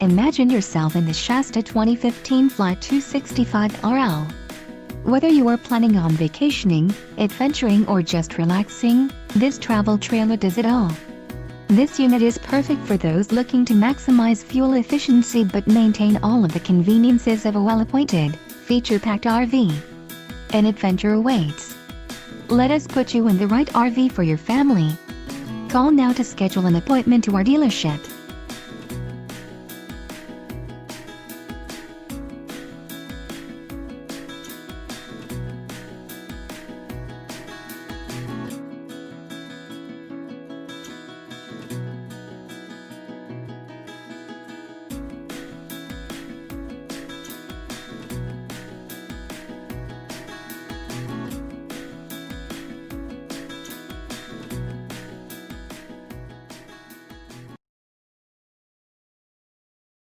Imagine yourself in the Shasta 2015 Flyte 265RL. Whether you are planning on vacationing, adventuring or just relaxing, this travel trailer does it all. This unit is perfect for those looking to maximize fuel efficiency but maintain all of the conveniences of a well-appointed, feature-packed RV. An adventure awaits. Let us put you in the right RV for your family. Call now to schedule an appointment to our dealership.